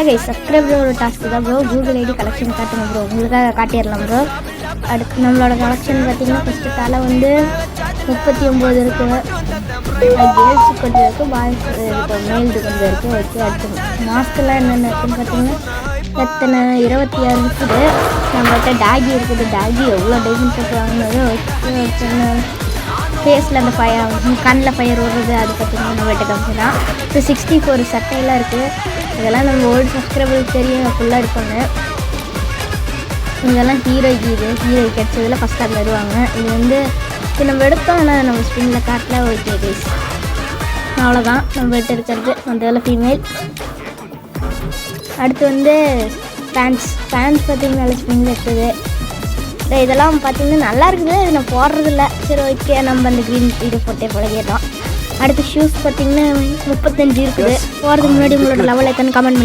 Subscriber ஒரு task தான் bro. Google ID collection காட்டுங்க ப்ரோ. உங்களுக்காக காட்டிடலாம் ப்ரோ. அடுத்து நம்மளோட கலெக்ஷன் பார்த்திங்கன்னா ஃபஸ்ட்டு தலை வந்து 39 இருக்குது. கேர்ள்ஸுக்கு கொஞ்சம் இருக்குது, பாய்ஸ் இருக்குது, மேல்ஸுக்கு கொஞ்சம் இருக்குது. ஓகே, அடுத்து மாஸ்க்கெல்லாம் என்னென்ன இருக்குதுன்னு பார்த்திங்கன்னா எத்தனை 26 இருக்குது. நம்மகிட்ட டாகி இருக்குது. டாகி எவ்வளோ டைமண்ட் போட்டு வாங்கினது. ஓகே, ஃபேஸில் அந்த கண்ணில் ஃபயர் ஓடுறது அது பார்த்திங்கன்னா நம்ம வீட்டு கம்பெனி தான். இப்போ 64 சட்டையெல்லாம் இருக்குது. இதெல்லாம் நம்ம ஓல்டு சப்ஸ்கிரைபருக்கு தெரியும், ஃபுல்லாக எடுப்பாங்க. இதெல்லாம் ஹீரோய்க்கு கிடச்சதில் ஃபஸ்ட் அதில் வருவாங்க. இது வந்து இது நம்ம எடுத்தோம், ஆனால் நம்ம ஸ்பின்னில் காட்டல. ஓகே கைஸ், அவ்வளோதான் நம்ம வீட்டு இருக்கிறது. அந்த இதில் ஃபீமேல். அடுத்து வந்து பேண்ட்ஸ் பார்த்திங்கன்னா ஸ்பின்னில் இருக்குது. இதெல்லாம் பார்த்திங்கன்னா நல்லா இருக்குது. இது நான் போடுறதில்ல. சரி ஓகே, நம்ம அந்த க்ரீன் இது போட்டே பழகிடலாம். அடுத்து ஷூஸ் பார்த்திங்கன்னா 35 இருக்குது. போகிறதுக்கு முன்னாடி உங்களோட லெவல் எத்தனை கமெண்ட் பண்ணி